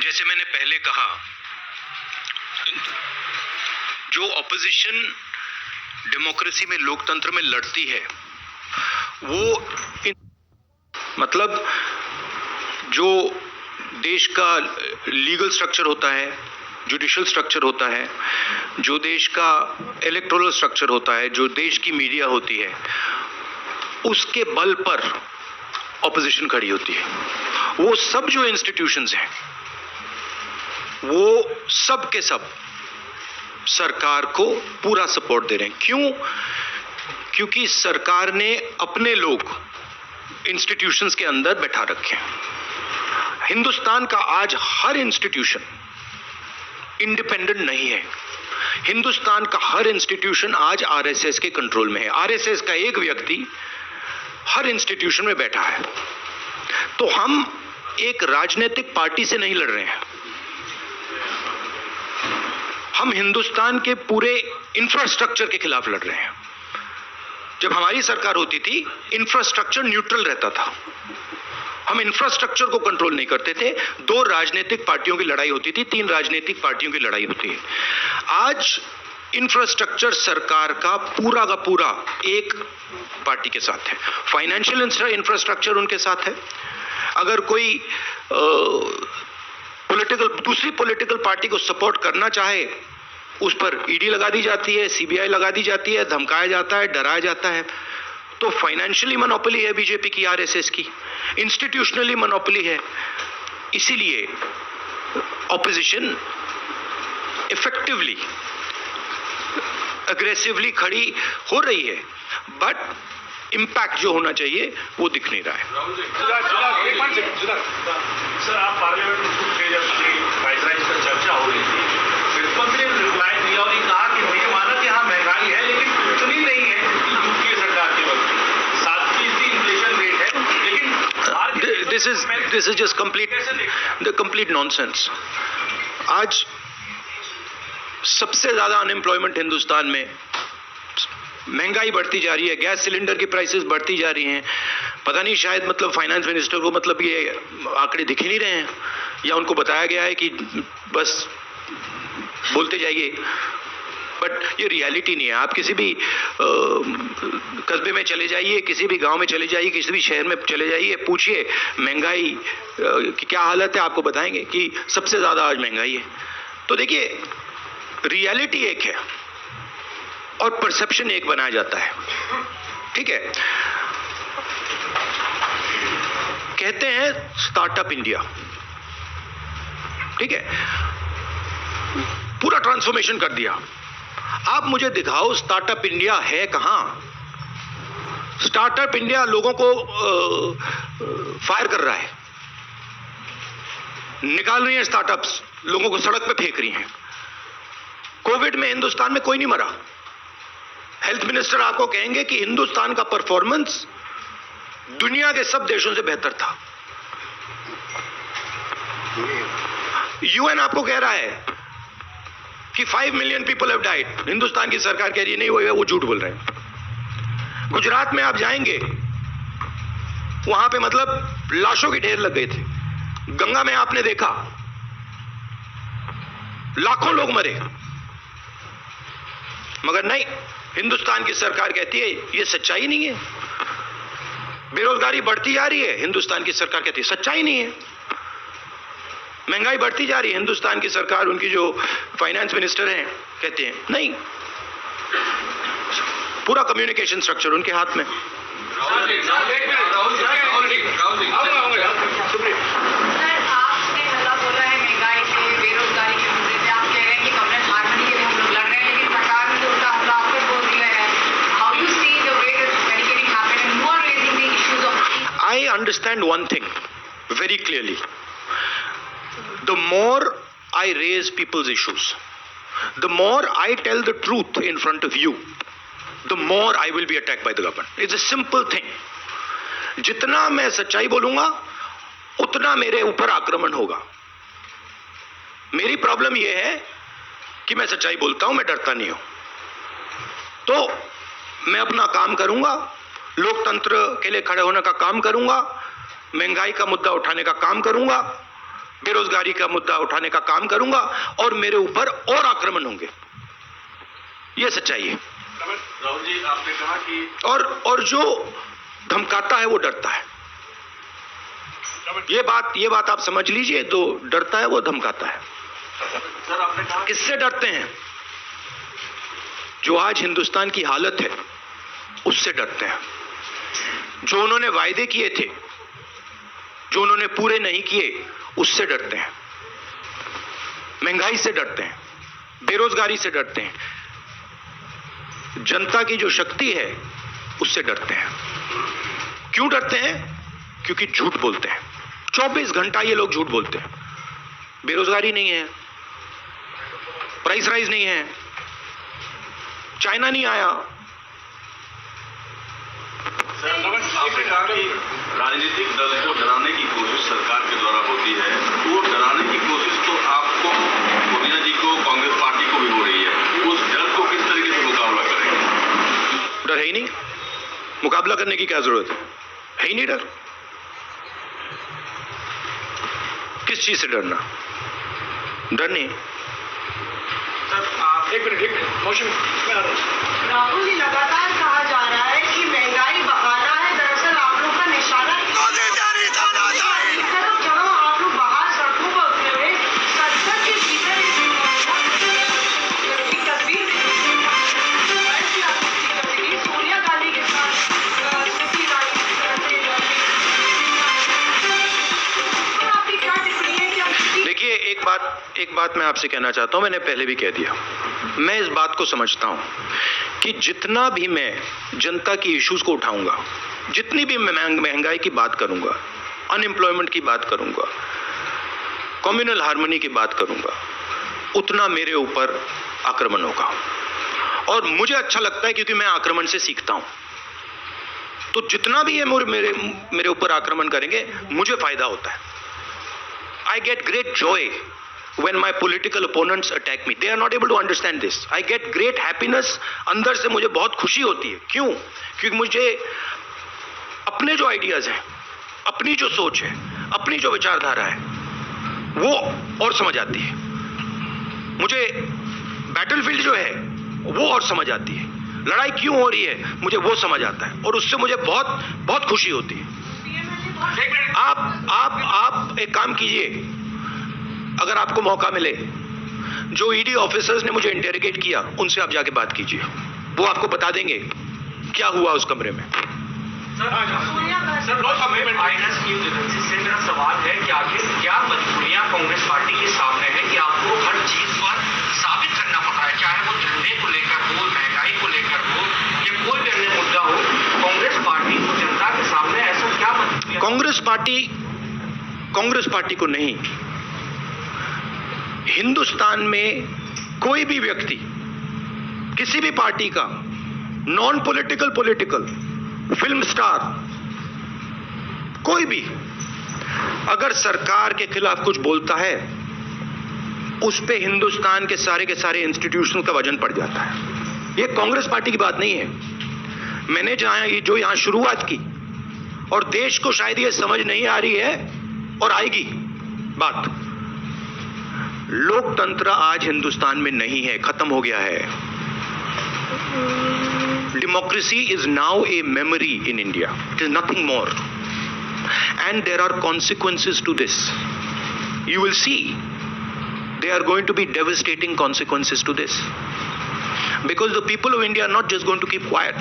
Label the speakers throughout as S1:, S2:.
S1: जैसे मैंने पहले कहा, जो ऑपोजिशन डेमोक्रेसी में, लोकतंत्र में लड़ती है, वो मतलब जो देश का लीगल स्ट्रक्चर होता है, जुडिशियल स्ट्रक्चर होता है, जो देश का इलेक्टोरल स्ट्रक्चर होता है, जो देश की मीडिया होती है, उसके बल पर ऑपोजिशन खड़ी होती है। वो सब जो इंस्टीट्यूशंस हैं, वो सब के सब सरकार को पूरा सपोर्ट दे रहे हैं। क्यों? क्योंकि सरकार ने अपने लोग इंस्टीट्यूशंस के अंदर बैठा रखे हैं। हिंदुस्तान का आज हर इंस्टीट्यूशन इंडिपेंडेंट नहीं है। हिंदुस्तान का हर इंस्टीट्यूशन आज आरएसएस के कंट्रोल में है। आरएसएस का एक व्यक्ति हर इंस्टीट्यूशन में बैठा है। तो हम एक राजनीतिक पार्टी से नहीं लड़ रहे हैं, हम हिंदुस्तान के पूरे इंफ्रास्ट्रक्चर के खिलाफ लड़ रहे हैं। जब हमारी सरकार होती थी, इंफ्रास्ट्रक्चर न्यूट्रल रहता था, हम इंफ्रास्ट्रक्चर को कंट्रोल नहीं करते थे। 2 राजनीतिक पार्टियों की लड़ाई होती थी, 3 राजनीतिक पार्टियों की लड़ाई होती है। आज इंफ्रास्ट्रक्चर सरकार का पूरा एक पार्टी के साथ है। फाइनेंशियल इंफ्रास्ट्रक्चर उनके साथ है। अगर कोई दूसरी पॉलिटिकल पार्टी को सपोर्ट करना चाहे, उस पर ईडी लगा दी जाती है, सीबीआई लगा दी जाती है, धमकाया जाता है, डराया जाता है। तो फाइनेंशियली मोनोपोली है बीजेपी की, आरएसएस की, इंस्टीट्यूशनली मोनोपोली है। इसीलिए ऑपोजिशन इफेक्टिवली, अग्रेसिवली खड़ी हो रही है, बट इंपैक्ट जो होना चाहिए वो दिख नहीं रहा है।
S2: सर, आप पार्लियामेंट में जब वाइसराय पर चर्चा हो रही थी, वित्त मंत्री ने रिप्लाई दिया और कहा कि भैया माना कि हाँ महंगाई है, लेकिन उतनी नहीं है जितनी यूपीए सरकार के वक्त 7% इन्फ्लेशन रेट है, लेकिन
S1: this is just complete nonsense. आज सबसे ज्यादा अनएम्प्लॉयमेंट हिंदुस्तान में, महंगाई बढ़ती जा रही है, गैस सिलेंडर की प्राइसेस बढ़ती जा रही हैं। पता नहीं, शायद मतलब फाइनेंस मिनिस्टर को मतलब ये आंकड़े दिख ही नहीं रहे हैं, या उनको बताया गया है कि बस बोलते जाइए, बट ये रियलिटी नहीं है। आप किसी भी कस्बे में चले जाइए, किसी भी गांव में चले जाइए, किसी भी शहर में चले जाइए, पूछिए महंगाई की क्या हालत है, आपको बताएंगे कि सबसे ज्यादा आज महंगाई है। तो देखिए, रियलिटी एक है और परसेप्शन एक बनाया जाता है, ठीक है। कहते हैं स्टार्टअप इंडिया, ठीक है, पूरा ट्रांसफॉर्मेशन कर दिया। आप मुझे दिखाओ स्टार्टअप इंडिया है कहां? स्टार्टअप इंडिया लोगों को फायर कर रहा है, निकाल रही है स्टार्टअप्स, लोगों को सड़क पे फेंक रही हैं। कोविड में हिंदुस्तान में कोई नहीं मरा। हेल्थ मिनिस्टर आपको कहेंगे कि हिंदुस्तान का परफॉर्मेंस दुनिया के सब देशों से बेहतर था। यूएन आपको कह रहा है कि 5 million people have died. Hindustan की सरकार कह रही है नहीं, वो झूठ बोल रहे हैं। गुजरात में आप जाएंगे, वहां पे मतलब लाशों के ढेर लग गए थे। गंगा में आपने देखा लाखों लोग मरे, मगर नहीं, हिंदुस्तान की सरकार कहती है ये सच्चाई नहीं है। बेरोजगारी बढ़ती जा रही है, हिंदुस्तान की सरकार कहती है सच्चाई नहीं है। महंगाई बढ़ती जा रही है, हिंदुस्तान की सरकार, उनकी जो फाइनेंस मिनिस्टर हैं, कहते हैं नहीं। पूरा कम्युनिकेशन स्ट्रक्चर उनके हाथ में। I understand one thing very clearly. The more I raise people's issues, the more I tell the truth in front of you, the more I will be attacked by the government. It's a simple thing. जितना मैं सच्चाई बोलूंगा, उतना मेरे ऊपर आक्रमण होगा। मेरी प्रॉब्लम यह है कि मैं सच्चाई बोलता हूं, मैं डरता नहीं हूं। तो मैं अपना काम करूंगा, लोकतंत्र के लिए खड़े होने का काम करूंगा, महंगाई का मुद्दा उठाने का काम करूंगा, बेरोजगारी का मुद्दा उठाने का काम करूंगा और मेरे ऊपर और आक्रमण होंगे। यह सच्चाई है।
S2: राहुल जी, आपने कहा कि
S1: और जो धमकाता है वो डरता है। ये बात आप समझ लीजिए, तो डरता है वो धमकाता है।
S2: सर, आपने कहा
S1: किससे डरते हैं? जो आज हिंदुस्तान की हालत है उससे डरते हैं। जो उन्होंने वायदे किए थे, जो उन्होंने पूरे नहीं किए, उससे डरते हैं। महंगाई से डरते हैं, बेरोजगारी से डरते हैं, जनता की जो शक्ति है उससे डरते हैं। क्यों डरते हैं? क्योंकि झूठ बोलते हैं। 24 घंटा ये लोग झूठ बोलते हैं। बेरोजगारी नहीं है, प्राइस राइज नहीं है, चाइना नहीं आया।
S2: आपने कहा कि राजनीतिक दल को डराने की कोशिश सरकार के द्वारा होती है। वो डराने की कोशिश तो आपको, मोदी जी को, कांग्रेस पार्टी को भी हो रही है। उस डर को किस तरीके से मुकाबला करेंगे?
S1: डर है ही नहीं, मुकाबला करने की क्या जरूरत है ही नहीं डर। किस चीज से डरना? डर नहीं।
S2: एक मिनट मौसम
S3: राहुल जी, लगातार कहा जा रहा है कि महंगाई बहाना है, दरअसल आप लोग का निशाना जहाँ आप लोग बाहर सड़कों पर उतरे हुए संसद के भीतर एक तस्वीर सोनिया गांधी के साथ स्मृति ईरानी आपकी क्या टिप्पणी है? क्या
S1: देखिए, एक बात मैं आपसे कहना चाहता हूं, मैंने पहले भी कह दिया। मैं इस बात को समझता हूं कि जितना भी मैं जनता की इश्यूज को उठाऊंगा, जितनी भी मैं महंगाई की बात करूंगा, अनएम्प्लॉयमेंट की बात करूंगा, कम्युनल हार्मनी की बात करूंगा, उतना मेरे ऊपर आक्रमण होगा। और मुझे अच्छा लगता है क्योंकि मैं आक्रमण से सीखता हूं। तो जितना भी ये मेरे ऊपर आक्रमण करेंगे, मुझे फायदा होता है। I get great joy when my political opponents attack me. They are not able to understand this. I get great happiness. अंदर से मुझे बहुत खुशी होती है। क्यों? क्योंकि मुझे अपने जो आइडियाज हैं, अपनी जो सोच है, अपनी जो विचारधारा है, वो और समझ आती है। मुझे बैटलफील्ड जो है वो और समझ आती है। लड़ाई क्यों हो रही है, मुझे वो समझ आता है और उससे मुझे बहुत बहुत खुशी होती है। आप एक काम कीजिए, अगर आपको मौका मिले, जो ईडी ऑफिसर्स ने मुझे इंटेरोगेट किया, उनसे आप जाके बात कीजिए। वो आपको बता देंगे क्या हुआ उस कमरे में।
S4: मेरा सवाल है कि आखिर क्या मजबूरियां कांग्रेस पार्टी के सामने है कि आपको हर चीज पर साबित करना पड़ रहा है, चाहे वो झंडे को लेकर हो, महंगाई को लेकर हो, या कोई भी अन्य मुद्दा हो। कांग्रेस पार्टी को जनता के सामने ऐसा क्या मजबूरियां?
S1: कांग्रेस पार्टी को नहीं, हिंदुस्तान में कोई भी व्यक्ति, किसी भी पार्टी का, non political, political, film star, कोई भी अगर सरकार के खिलाफ कुछ बोलता है, उस पे हिंदुस्तान के सारे इंस्टीट्यूशन का वजन पड़ जाता है। ये कांग्रेस पार्टी की बात नहीं है। मैंने जो यहां शुरुआत की, और देश को शायद ये समझ नहीं आ रही है और आएगी बात, लोकतंत्र आज हिंदुस्तान में नहीं है, खत्म हो गया है। Democracy is now a memory in India, it is nothing more, and there are consequences to this. You will see there are going to be devastating consequences to this, because the people of India are not just going to keep quiet.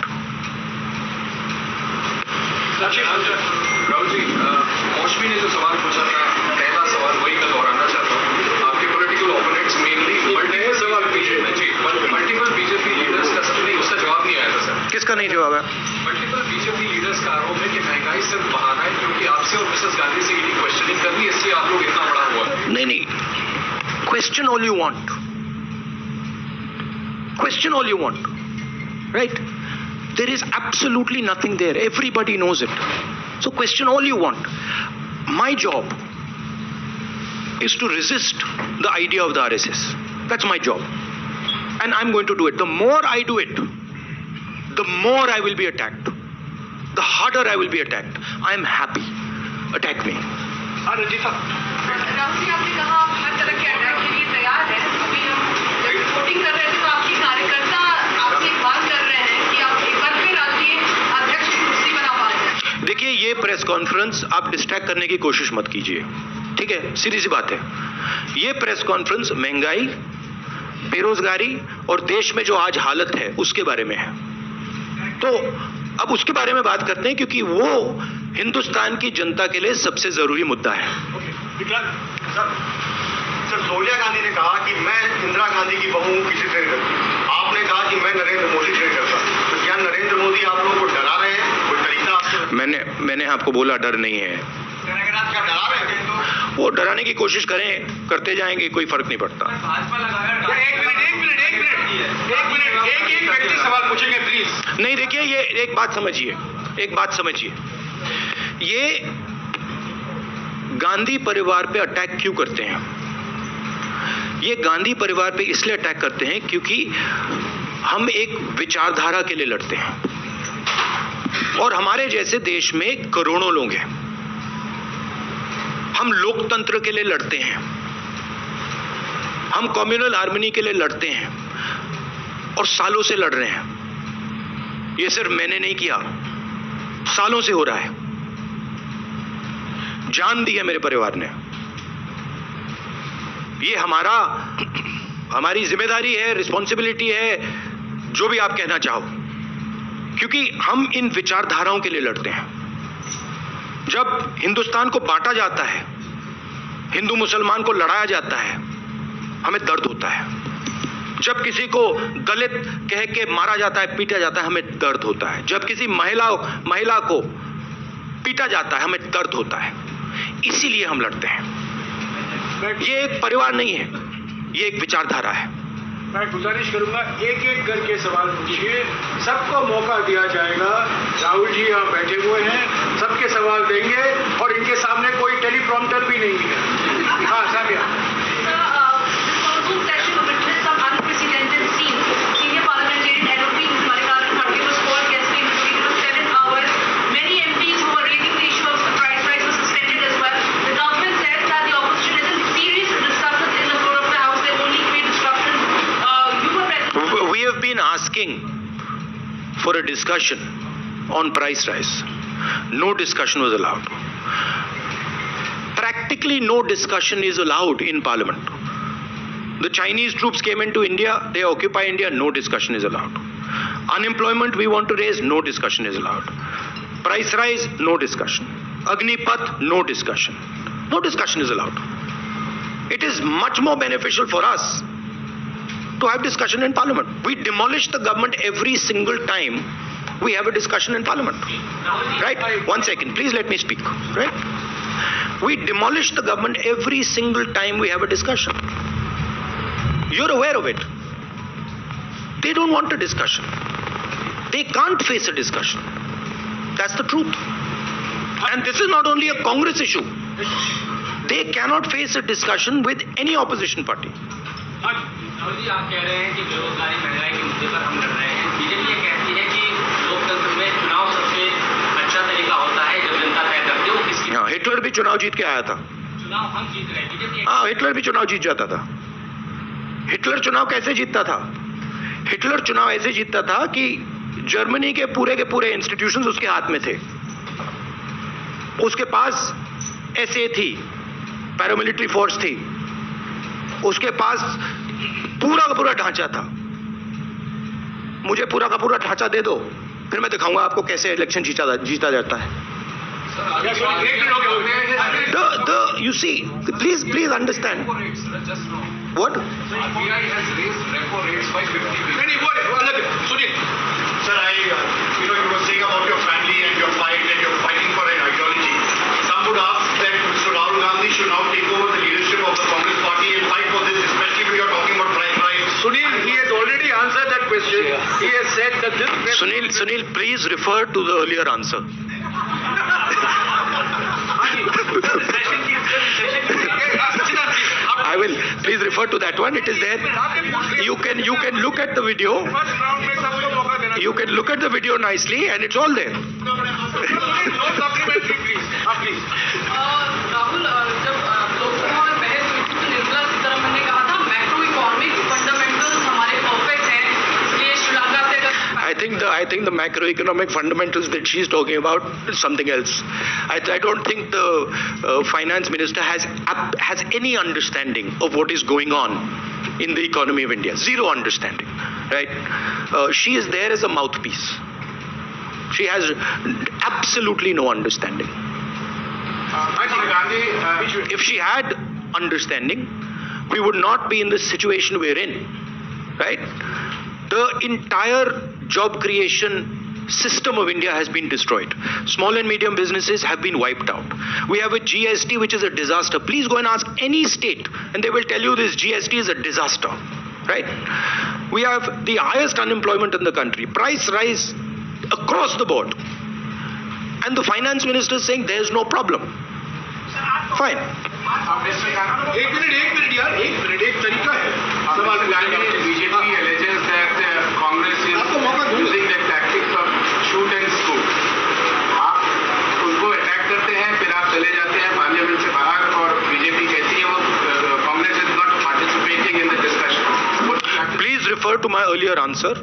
S5: Rahul ji, Mausami ने जो सवाल पूछा था, पहला सवाल वही मैं दोहराना चाहता हूँ। आपके political opponents mainly multiple BJP leaders का नहीं, उसका जवाब नहीं आया था सर।
S1: किसका नहीं जवाब है?
S5: मल्टीपल बीजेपी लीडर्स का आरोप है कि महंगाई सिर्फ बहाना है, क्योंकि आपसे और मिसेस गांधी से ईडी क्वेश्चनिंग कर ली, इसलिए आप लोग इतना बड़ा हुआ।
S1: नहीं, question all you want, question all you want, right? There is absolutely nothing there, everybody knows it, so question all you want. My job is to resist the idea of the RSS. That's my job, and I'm going to do it. The more I do it, the more I will be attacked, the harder I will be attacked. I am happy, attack me.
S2: Ranjit साहब,
S3: राहुल जी, आपने कहा आप हर तरह के attack के लिए तैयार हैं। अभी हम जब रिपोर्टिंग कर रहे थे तो आपके कार्यकर्ता आपसे एक बात कर रहे हैं कि आप एक बार फिर राष्ट्रीय अध्यक्ष की कुर्सी बना पा रहे हैं।
S1: देखिए, ये प्रेस कॉन्फ्रेंस आप डिस्ट्रैक्ट करने की कोशिश मत कीजिए, ठीक है? सीधी सी बात है। ये प्रेस कॉन्फ्रेंस महंगाई, बेरोजगारी और देश में जो आज हालत है उसके बारे में है। तो अब उसके बारे में बात करते हैं, क्योंकि वो हिंदुस्तान की जनता के लिए सबसे जरूरी मुद्दा है।
S6: सर, सोनिया गांधी ने कहा कि मैं इंदिरा गांधी की बहू हूं, किसी से नहीं डरती। आपने कहा कि मैं नरेंद्र मोदी से नहीं डरता। तो क्या नरेंद्र मोदी आप लोगों को डरा रहे हैं? कोई तरीका आपसे?
S1: मैंने आपको बोला डर नहीं है।
S6: क्या डरा रहे हैं?
S1: वो डराने की कोशिश करें, करते जाएंगे, कोई फर्क नहीं पड़ता।
S6: एक व्यक्ति सवाल पूछेंगे प्लीज।
S1: नहीं, देखिए, ये एक बात समझिए, ये गांधी परिवार पे अटैक क्यों करते हैं? ये गांधी परिवार पे इसलिए अटैक करते हैं क्योंकि हम एक विचारधारा के लिए लड़ते हैं और हमारे जैसे देश में करोड़ों लोग हैं। हम लोकतंत्र के लिए लड़ते हैं, हम कम्युनल हार्मनी के लिए लड़ते हैं और सालों से लड़ रहे हैं। ये सिर्फ मैंने नहीं किया, सालों से हो रहा है। जान दी है मेरे परिवार ने। ये हमारी जिम्मेदारी है, रिस्पॉन्सिबिलिटी है, जो भी आप कहना चाहो, क्योंकि हम इन विचारधाराओं के लिए लड़ते हैं। जब हिंदुस्तान को बांटा जाता है, हिंदू मुसलमान को लड़ाया जाता है, हमें दर्द होता है। जब किसी को दलित कह के मारा जाता है, पीटा जाता है, हमें दर्द होता है। जब किसी महिला को पीटा जाता है, हमें दर्द होता है। इसीलिए हम लड़ते हैं। ये एक परिवार नहीं है, ये एक विचारधारा है।
S7: मैं गुजारिश करूंगा, एक एक करके सवाल पूछिए, सबको मौका दिया जाएगा। राहुल जी यहाँ बैठे हुए हैं, सबके सवाल देंगे और इनके सामने कोई टेलीप्रॉम्प्टर भी नहीं है। हाँ, Sania.
S1: Been asking for a discussion on price rise. No discussion was allowed. Practically no discussion is allowed in parliament. The Chinese troops came into India, they occupy India, no discussion is allowed. Unemployment we want to raise, no discussion is allowed. Price rise, no discussion. Agnipath, no discussion. No discussion is allowed. It is much more beneficial for us to have discussion in parliament. We demolish the government every single time we have a discussion in parliament. Right? 1 second, please let me speak. Right? We demolish the government every single time we have a discussion. You're aware of it. They don't want a discussion. They can't face a discussion. That's the truth. And this is not only a Congress issue. They cannot face a discussion with any opposition party.
S4: Rahul ji, आप कह रहे हैं कि बेरोजगारी, महंगाई के मुद्दे पर हम लड़ रहे हैं। बीजेपी ये कहती है कि लोकतंत्र में चुनाव सबसे अच्छा तरीका होता है जब जनता तय करती है वो किसकी।
S1: हाँ, हिटलर भी चुनाव जीत के आया था।
S4: चुनाव हम जीत रहे हैं, बीजेपी।
S1: हाँ, हिटलर भी चुनाव जीत जाता था। हिटलर चुनाव कैसे जीतता था? हिटलर चुनाव ऐसे जीतता था कि जर्मनी के पूरे इंस्टीट्यूशंस उसके हाथ में थे। उसके पास एसए थी, पैरामिलिट्री फोर्स थी, उसके पास पूरा का पूरा ढांचा था। मुझे पूरा का पूरा ढांचा दे दो, फिर मैं दिखाऊंगा आपको कैसे इलेक्शन जीता जाता है। You see, please understand. What?
S5: RBI has raised repo rates by 50 basis points.
S6: Sir, you were saying about your family and your fight and you're fighting for an ideology. Some would ask that Mr. Rahul Gandhi should now take over the leadership of the Congress party and fight for this, especially when you're talking about price rise.
S7: Sunil, he has already answered that question. He has said that this...
S1: Sunil, please refer to the earlier answer. I will. Please refer to that one. It is there. You can look at the video. You can look at the video nicely, and it's all there.
S3: Rahul, जब लोकसभा में
S1: I think the macroeconomic fundamentals that she's talking about is something else. I don't think the finance minister has any understanding of what is going on in the economy of India. Zero understanding, right? She is there as a mouthpiece. She has absolutely no understanding. If she had understanding, we would not be in the situation we're in, right? The entire job creation system of India has been destroyed. Small and medium businesses have been wiped out. We have a GST which is a disaster. Please go and ask any state and they will tell you this GST is a disaster, right? We have the highest unemployment in the country. Price rise across the board. And the finance minister is saying there is no problem. Fine.
S7: एक minute यार, एक तरीका है सवाल पूछने
S6: BJP alleges that Congress is using the tactics of shoot and scoop. आप उनको attack करते हैं, फिर आप चले जाते हैं पार्लियामेंट से बाहर और बीजेपी कहती है वो Congress is not participating in the discussion.
S1: Please refer to my earlier answer,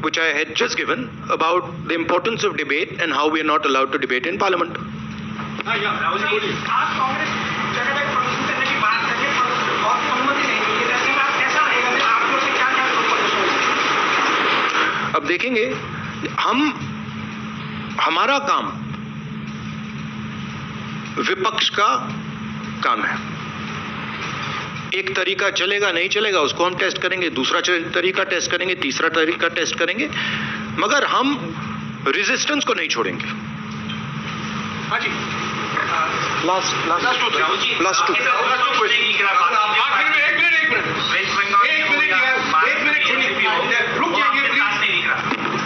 S1: which I had just given, about the importance of debate and how we are not allowed to debate in Parliament.
S4: Rahul ji बोलिए। आप कांग्रेस जगह पे प्रदर्शन करने की बात कर रहे हैं, और अनुमति नहीं मिली, ऐसे में आप कैसा रहेगा? आप लोग से क्या क्या प्रदर्शन?
S1: अब देखेंगे, हमारा काम विपक्ष का काम है। एक तरीका चलेगा नहीं चलेगा उसको हम टेस्ट करेंगे, दूसरा तरीका टेस्ट करेंगे, तीसरा तरीका टेस्ट करेंगे, मगर हम रेजिस्टेंस को नहीं छोड़ेंगे।
S7: हाँ जी,
S1: लास्ट टू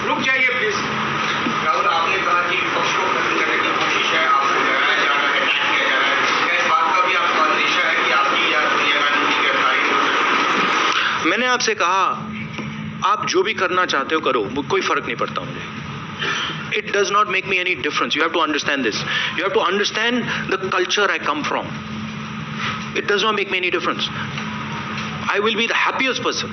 S7: रुक जाइए प्लीज।
S6: राहुल, आपने कहा कि विपक्ष को खत्म करने की कोशिश है, आपको डराया जा रहा है, अटैक किया जा रहा है, क्या इस बात का भी आपको अंदेशा है कि आपकी या राजनीति गिरफ्तारी हो सकती है?
S1: मैंने आपसे कहा आप जो भी करना चाहते हो करो, कोई फर्क नहीं पड़ता मुझे। It does not make me any difference. You have to understand this. You have to understand the culture I come from. It does not make me any difference. I will be the happiest person.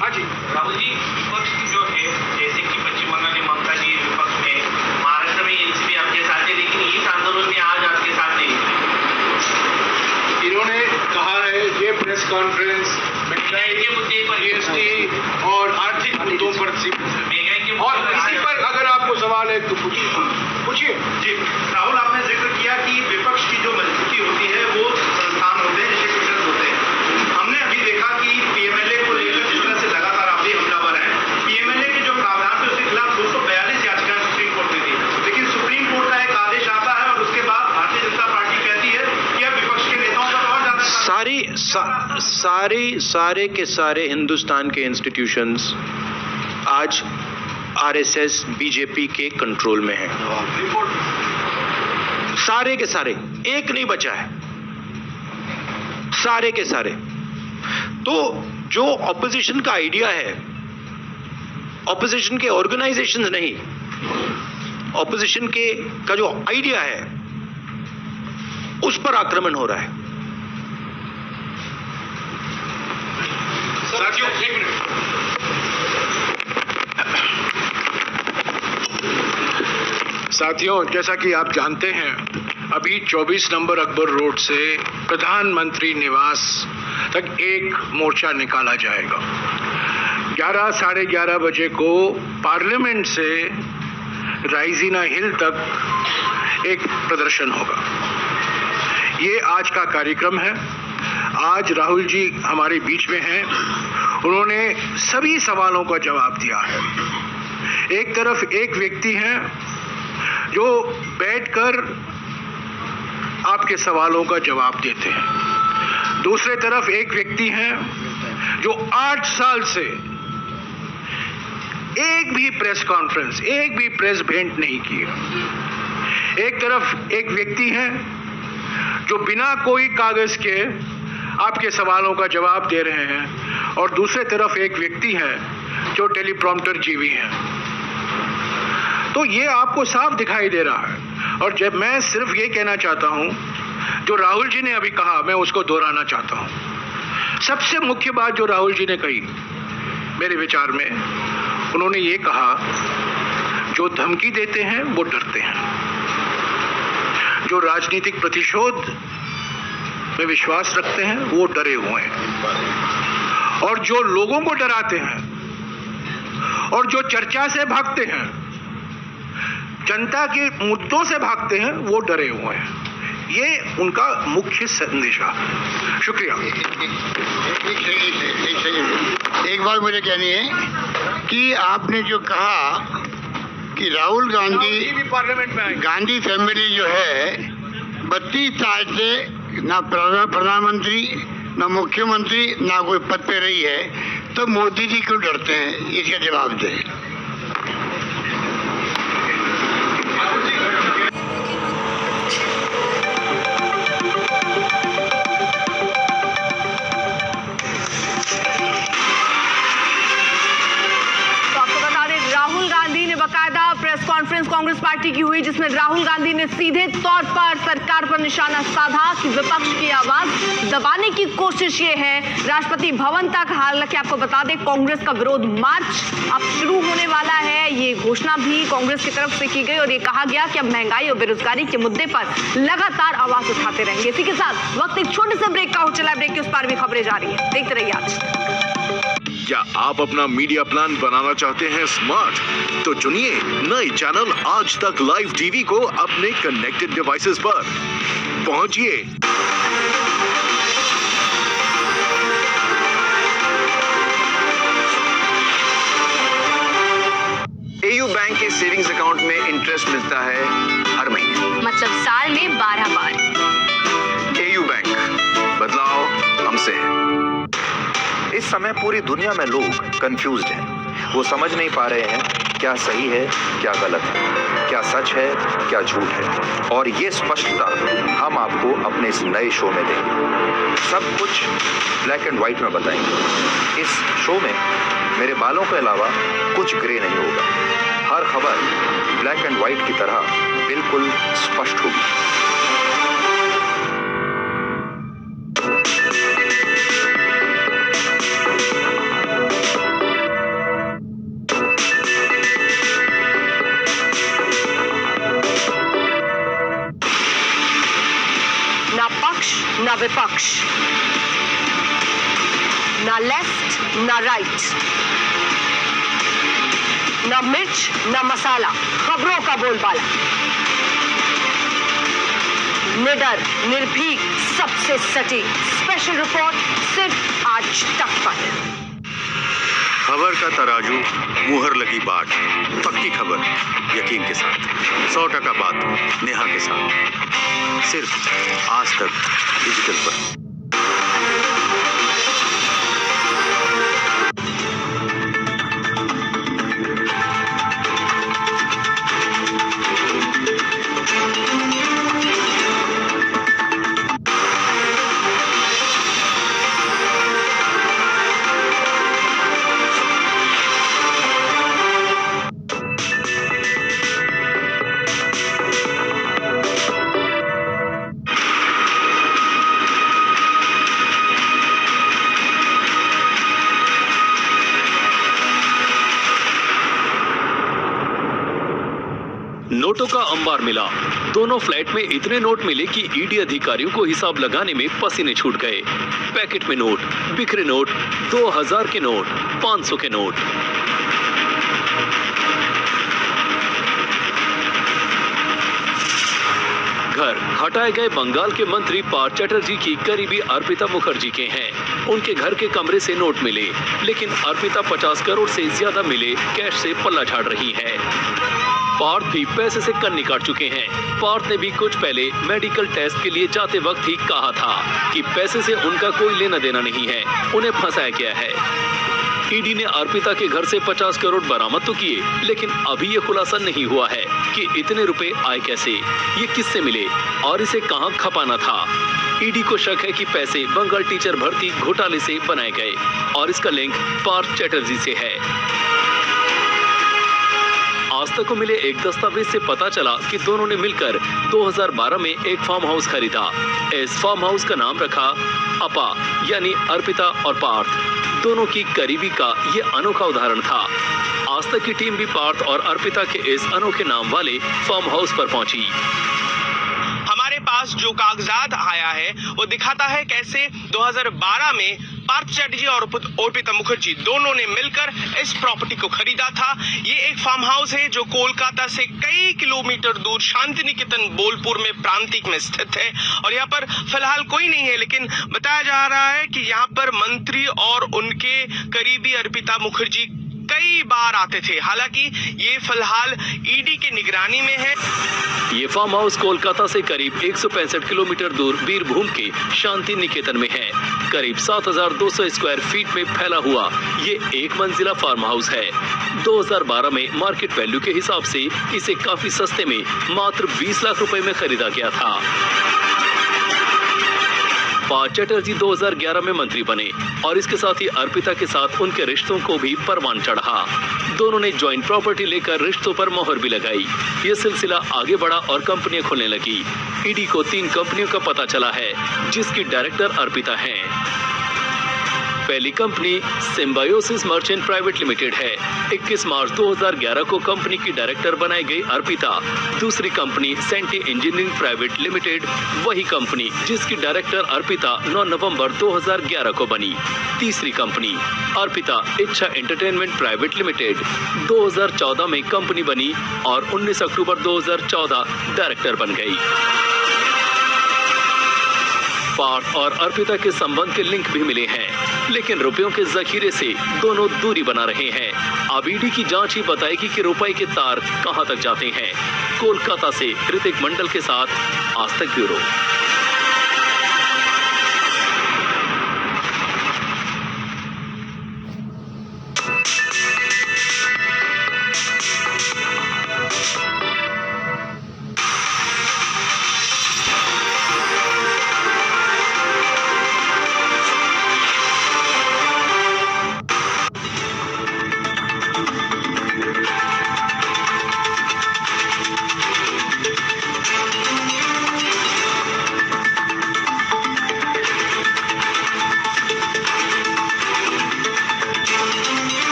S7: हाँ जी,
S4: राहुल जी, विपक्ष जो है, जैसे कि पश्चिम बंगाल में ममता जी विपक्ष में, महाराष्ट्र में एनसीपी आपके साथ है, लेकिन इस आंदोलन में आज आपके साथ नहीं है।
S7: इन्होंने कहा है ये प्रेस कॉन्फ्रेंस महंगाई के मुद्दे पर, जीएसटी और आर्थिक मुद्दों पर और इसी पर अगर आपको सवाल है तो पूछिए।
S2: जी राहुल, आपने जिक्र किया कि विपक्ष की जो मजबूती होती है वो संस्थान होते हैं, इंस्टीट्यूशन होते हैं। हमने अभी देखा कि पीएमएलए को लेकर जिस तरह से लगातार आप भी हमलावर हैं, पीएमएलए के जो प्रावधान थे उसके खिलाफ 242 याचिकाएं सुप्रीम कोर्ट में थी, लेकिन सुप्रीम कोर्ट का एक आदेश आता है और उसके बाद भारतीय जनता पार्टी कहती है कि अब विपक्ष के नेताओं पर और ज्यादा
S1: सारे के सारे हिंदुस्तान के इंस्टीट्यूशंस आज आरएसएस बीजेपी के कंट्रोल में है। सारे के सारे, एक नहीं बचा है, सारे के सारे। तो जो ऑपोजिशन का आइडिया है, ऑपोजिशन के ऑर्गेनाइजेशंस नहीं, ऑपोजिशन का जो आइडिया है उस पर आक्रमण हो रहा है।
S7: साथियों, एक मिनट। साथियों, जैसा कि आप जानते हैं, अभी 24 नंबर अकबर रोड से प्रधानमंत्री निवास तक एक मोर्चा निकाला जाएगा। 11 साढ़े 11 बजे को पार्लियामेंट से राइजीना हिल तक एक प्रदर्शन होगा। ये आज का कार्यक्रम है। आज राहुल जी हमारे बीच में हैं, उन्होंने सभी सवालों का जवाब दिया है। एक तरफ एक व्यक्ति हैं जो बैठकर आपके सवालों का जवाब देते हैं, दूसरे तरफ एक व्यक्ति हैं जो 8 साल से एक भी प्रेस कॉन्फ्रेंस, एक भी प्रेस भेंट नहीं किया। एक तरफ एक व्यक्ति हैं जो बिना कोई कागज के आपके सवालों का जवाब दे रहे हैं, और दूसरे तरफ एक व्यक्ति है जो टेलीप्रॉम्प्टर जीवी हैं। तो ये आपको साफ दिखाई दे रहा है। और जब मैं सिर्फ ये कहना चाहता हूं, जो राहुल जी ने अभी कहा, मैं उसको दोहराना चाहता हूं। सबसे मुख्य बात जो राहुल जी ने कही मेरे विचार में, उन्होंने ये कहा, जो धमकी देते हैं वो डरते हैं, जो राजनीतिक प्रतिशोध में विश्वास रखते हैं वो डरे हुए हैं, और जो लोगों को डराते हैं और जो चर्चा से भागते हैं, जनता के मुद्दों से भागते हैं, वो डरे हुए हैं। ये उनका मुख्य संदेशा। शुक्रिया।
S6: एक बात मुझे कहनी है कि आपने जो कहा कि राहुल गांधी
S7: भी पार्लियामेंट में आए,
S6: गांधी फैमिली जो है 32 साल से ना प्रधानमंत्री ना मुख्यमंत्री ना कोई पद पे रही है, तो मोदी जी क्यों डरते हैं? इसका जवाब दें।
S3: बाकायदा प्रेस कॉन्फ्रेंस कांग्रेस पार्टी की हुई, जिसमें राहुल गांधी ने सीधे तौर पर सरकार पर निशाना साधा कि विपक्ष की आवाज दबाने की कोशिश ये है राष्ट्रपति भवन तक। हालांकि आपको बता दें, कांग्रेस का विरोध मार्च अब शुरू होने वाला है। ये घोषणा भी कांग्रेस की तरफ से की गई और ये कहा गया कि अब महंगाई और बेरोजगारी के मुद्दे पर लगातार आवाज उठाते रहेंगे। इसी के साथ वक्त एक छोटे से ब्रेक का हो चला है। ब्रेक के उस पार भी खबरें जारी है, देखते रहिए आज।
S8: क्या आप अपना मीडिया प्लान बनाना चाहते हैं स्मार्ट? तो चुनिए नए चैनल आज तक लाइव टीवी को अपने कनेक्टेड डिवाइसेस पर। पहुंचिए
S9: एयू बैंक के सेविंग्स अकाउंट में इंटरेस्ट मिलता है हर महीने,
S3: मतलब साल में 12 बार।
S9: एयू बैंक, बदलाव हमसे है।
S10: इस समय पूरी दुनिया में लोग कंफ्यूज्ड हैं। वो समझ नहीं पा रहे हैं क्या सही है क्या गलत है, क्या सच है क्या झूठ है, और ये स्पष्टता हम आपको अपने इस नए शो में देंगे। सब कुछ ब्लैक एंड व्हाइट में बताएंगे। इस शो में मेरे बालों के अलावा कुछ ग्रे नहीं होगा। हर खबर ब्लैक एंड व्हाइट की तरह बिल्कुल स्पष्ट होगी।
S3: ना विपक्ष, ना लेफ्ट ना राइट, ना मिर्च ना मसाला, खबरों का बोलबाला, निडर निर्भीक सबसे सटीक स्पेशल रिपोर्ट सिर्फ आज तक पर।
S8: खबर का तराजू, मुहर लगी बाट, पक्की खबर यकीन के साथ, 100% बात नेहा के साथ, सिर्फ आज तक डिजिटल पर।
S11: नोटों का अंबार मिला। दोनों फ्लैट में इतने नोट मिले कि ईडी अधिकारियों को हिसाब लगाने में पसीने छूट गए। पैकेट में नोट, बिखरे नोट, 2000 के नोट, 500 के नोट। घर हटाए गए बंगाल के मंत्री पार्थ चटर्जी की करीबी अर्पिता मुखर्जी के हैं। उनके घर के कमरे से नोट मिले, लेकिन अर्पिता 50 करोड़ से ज्यादा मिले कैश से पल्ला झाड़ रही है। पार्थ भी पैसे से कन्नी काट चुके हैं। पार्थ ने भी कुछ पहले मेडिकल टेस्ट के लिए जाते वक्त ही कहा था कि पैसे से उनका कोई लेना देना नहीं है, उन्हें फंसाया गया है। ईडी ने अर्पिता के घर से 50 करोड़ बरामद तो किए, लेकिन अभी ये खुलासा नहीं हुआ है कि इतने रुपए आए कैसे, ये किससे मिले और इसे कहां खपाना था। ईडी को शक है कि पैसे बंगाल टीचर भर्ती घोटाले से बनाए गए और इसका लिंक पार्थ चटर्जी से है। आज तक को मिले एक दस्तावेज से पता चला कि दोनों ने मिलकर 2012 में एक फार्म हाउस खरीदा। इस फार्म हाउस का नाम रखा अपा, यानी अर्पिता और पार्थ। दोनों की करीबी का ये अनोखा उदाहरण था। आज तक की टीम भी पार्थ और अर्पिता के इस अनोखे नाम वाले फार्म हाउस पर पहुंची।
S12: हमारे पास जो कागजात आया है वो दिखाता है कैसे 2012 में पार्थ चैटर्जी और अर्पिता मुखर्जी दोनों ने मिलकर इस प्रॉपर्टी को खरीदा था। ये एक फार्म हाउस है जो कोलकाता से कई किलोमीटर दूर शांति निकेतन बोलपुर में प्रांतिक में स्थित है और यहाँ पर फिलहाल कोई नहीं है, लेकिन बताया जा रहा है कि यहाँ पर मंत्री और उनके करीबी अर्पिता मुखर्जी कई बार आते थे। हालांकि ये फिलहाल ईडी की निगरानी में है।
S11: ये फार्म हाउस कोलकाता से करीब 165 किलोमीटर दूर बीरभूम के शांति निकेतन में है। करीब 7,200 स्क्वायर फीट में फैला हुआ ये एक मंजिला फार्म हाउस है। 2012 में मार्केट वैल्यू के हिसाब से इसे काफी सस्ते में मात्र 20 लाख रुपए में खरीदा गया था। पार्थ चैटर्जी 2011 में मंत्री बने और इसके साथ ही अर्पिता के साथ उनके रिश्तों को भी परवान चढ़ा। दोनों ने जॉइंट प्रॉपर्टी लेकर रिश्तों पर मोहर भी लगाई। ये सिलसिला आगे बढ़ा और कंपनियां खुलने लगी। ईडी को 3 कंपनियों का पता चला है जिसकी डायरेक्टर अर्पिता हैं। पहली company symbiosis merchant private limited है। 21 मार्च 2011 को कंपनी की डायरेक्टर बनाई गई अर्पिता। दूसरी company Senti engineering private limited, वही कंपनी जिसकी डायरेक्टर अर्पिता 9 नवंबर 2011 को बनी। तीसरी कंपनी अर्पिता इच्छा एंटरटेनमेंट प्राइवेट लिमिटेड 2014 में कंपनी बनी और 19 अक्टूबर 2014 डायरेक्टर बन गई। पार्थ और अर्पिता के संबंध के लिंक भी मिले हैं, लेकिन रुपयों के जखीरे से दोनों दूरी बना रहे हैं। अब ईडी की जांच ही बताएगी कि रुपए के तार कहां तक जाते हैं। कोलकाता से ऋतिक मंडल के साथ आज तक ब्यूरो।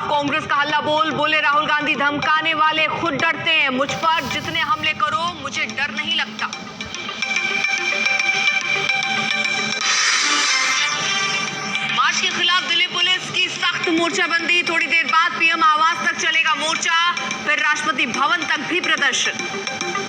S3: कांग्रेस का हल्ला बोले राहुल गांधी धमकाने वाले खुद डरते हैं। मुझ पर जितने हमले करो मुझे डर नहीं लगता। मार्च के खिलाफ दिल्ली पुलिस की सख्त मोर्चाबंदी। थोड़ी देर बाद पीएम आवास तक चलेगा मोर्चा, फिर राष्ट्रपति भवन तक भी प्रदर्शन।